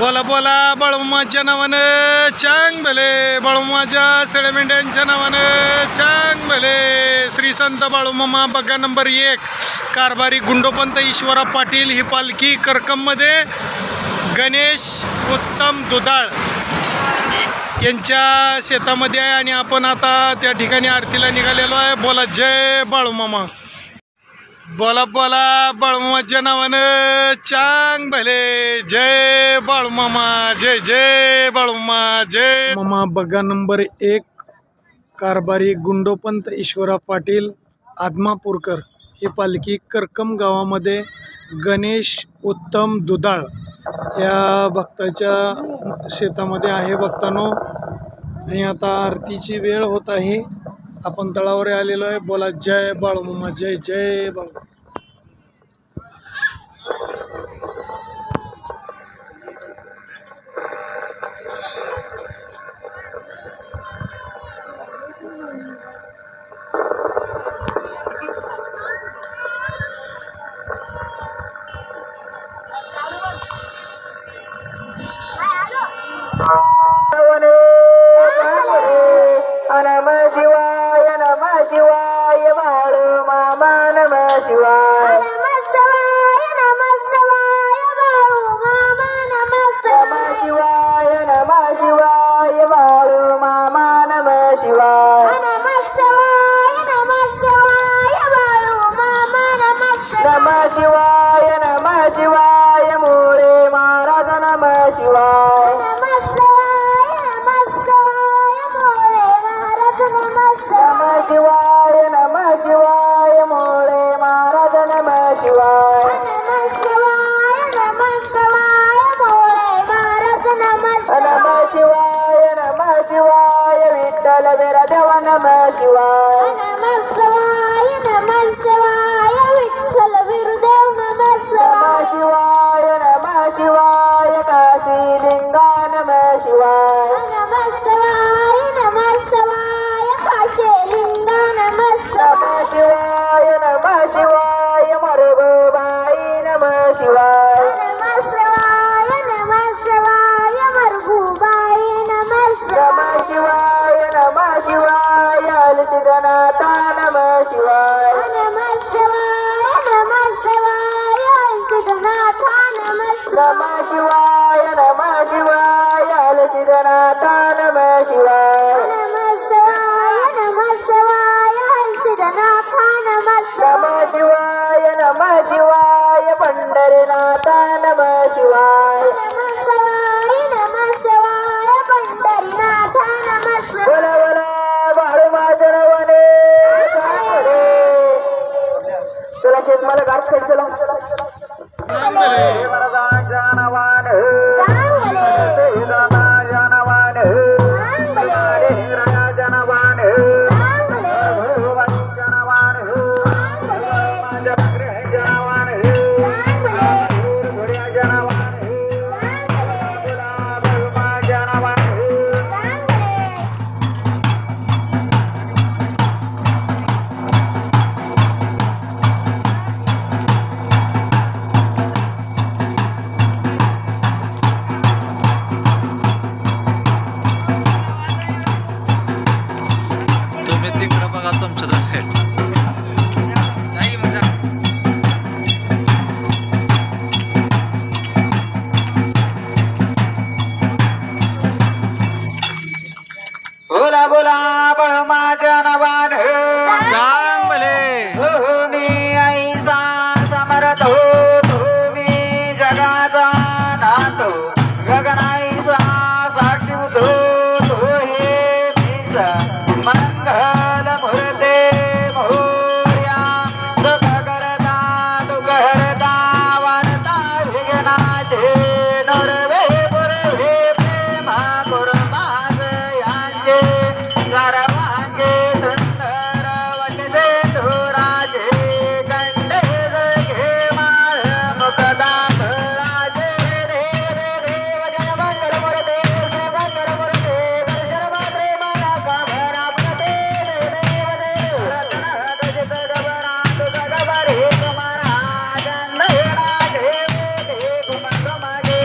बोला बोला बाळूमाच्या नावानं चांग भले, बाळूमाच्या सेळमेंढ्यांच्या नावानं चांग भले. श्री संत बाळूमामा बग्गा नंबर 1 कारभारी गुंडोपंत ईश्वरा पाटील ही पालखी करकममध्ये गणेश उत्तम दुधाळ यांच्या शेतामध्ये आहे आणि आपण आता त्या ठिकाणी आरतीला निघालेलो आहे. बोला जय बाळूमामा, बोला बोला बाळूमाच्या नावानं चांग भले. जय बाळूमामा, जय जय बाळूमामा, जय मामा. बग्गा नंबर 1 कारभारी गुंडोपंत ईश्वरा पाटील आदमापूरकर ही पालखी करकम गावामध्ये गणेश उत्तम दुधाळ या भक्ताच्या शेतामध्ये आहे भक्तांनो. आणि आता आरतीची वेळ होत आहे. आपण तळावर आलेलो आहे. बोला जय बाळूमामा, जय जय बाळूमामा. नमः शिवाय, नमः शिवाय, बाळूमामा नमः शिवाय, नमः शिवाय, नमः शिवाय, नमः शिवाय, बाळूमामा नमः शिवाय, नमः शिवाय, नमः शिवाय, मोरे महाराज नमः शिवाय, नमः शिवाय, नमः शिवाय, मोरे महाराज नमः शिवाय, नमः शिवाय, नमः शिवाय, विठ्ठल बिरदेव नमः शिवाय, नमः शिवाय, विठ्ठल बिरदेव नमः शिवाय, नमः शिवाय, काशी लिंगा नमः शिवाय, नमः शिवाय, काशी लिंगा नमः शिवाय, नमः शिवाय, मरगोबाई नमः शिवाय, नमः शिवाय, मरगोबाई नमः शिवाय, नमः शिवाय, अलसिद्धनाथा नमः शिवाय, नमः शिवाय, अलसिद्धनाथा नमः शिवाय, नमः शिवाय, अलसिद्धनाथा नमः शिवाय, नमः शिवाय, अलसिद्धनाथा नमः शिवाय, नमः शिवाय, पंढरीनाथा नमः शिवाय, नमः शिवाय, पंढरीनाथा नमः शिवाय. बोला बोला बाळूमाच्या नावाने चला शेतमाला गाठ खेळ चला वरदाच्या नावानं राजा नावानं राजा नावानं भगवानच्या नावानं माझ्या ग्रहाच्या नावानं घोड्याच्या नावानं माझ्या नावानं. तुम्ही तिकडं बघा तुमच्या बोला बोला बाळूमाच्या नावानं चांग भले. मी आईचा समर्थ हो, तुम्ही जगाचा नाथ हो, गगनाईचा साक्षीभूत हो, तो हे मीच मंगल मूर्ते मोर्या सुख करता दुःख हरता वारता विघ्नाचे नरवे पुरवे प्रेमा कुर्बाज यांचे सर्वांगे सुंदर वटसे धुराजे कंडे घे माळ मुखदास राजे रे रे देव जन मंगल मूर्ते श्री मंगल मूर्ते दर्शन मात्रे मला काभरा पते देव देव रत्न दजित गबरा तुझ गबर हे कुमारा जन राजे देव कुमार मागे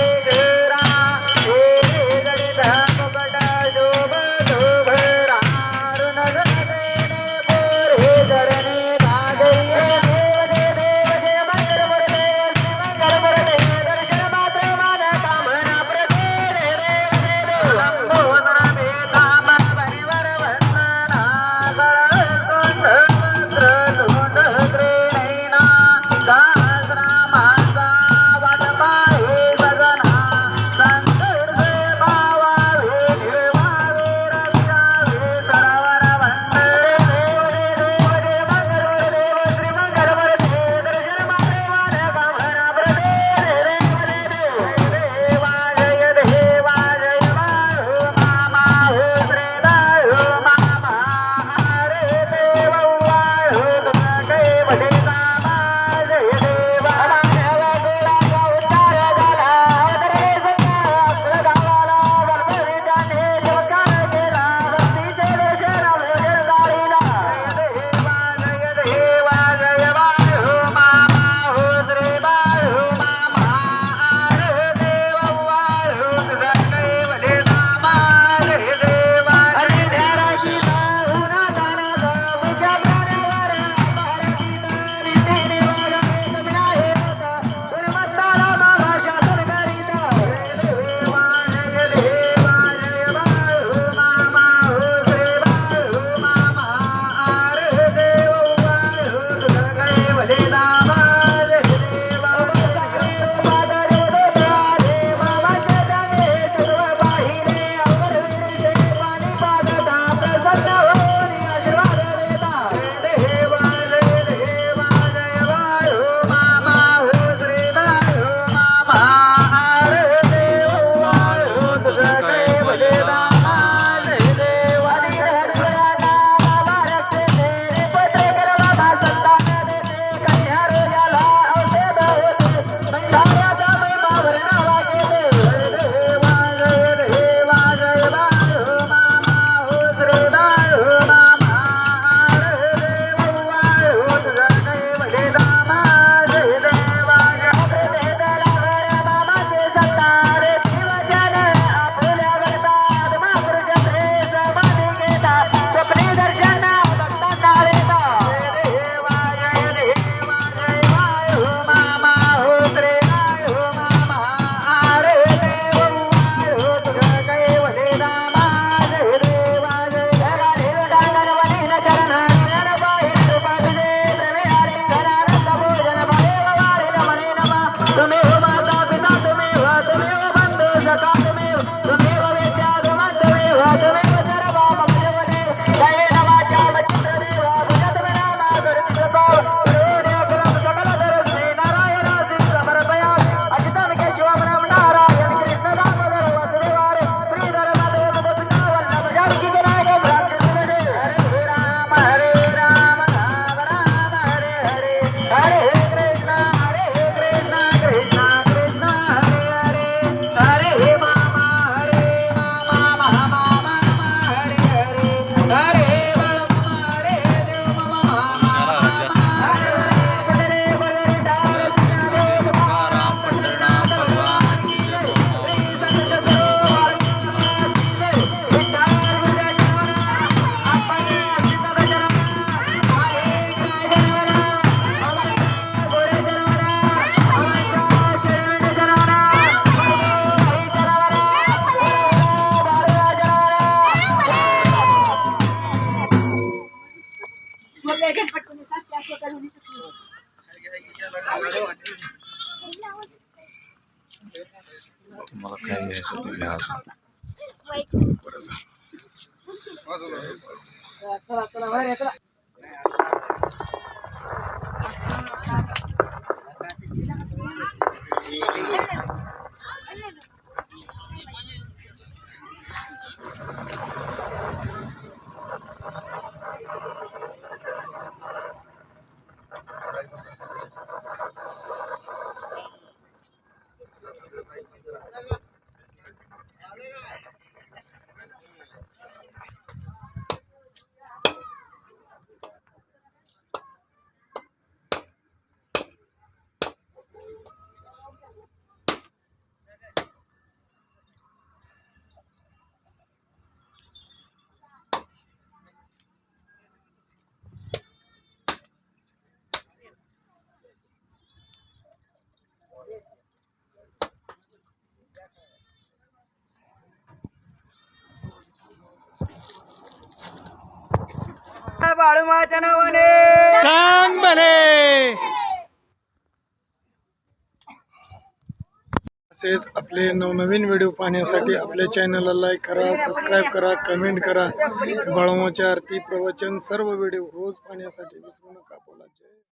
तुम्हाला काय घ्यायचं ते घ्या. बाळूमाच्या नावाने चांग भले. तसेच आपले नवनवीन व्हिडिओ पाहण्यासाठी आपल्या चॅनलला लाईक करा, सबस्क्राईब करा, कमेंट करा. बाळूमाची आरती प्रवचन सर्व व्हिडिओ रोज पाहण्यासाठी विसरू नका. बोला जय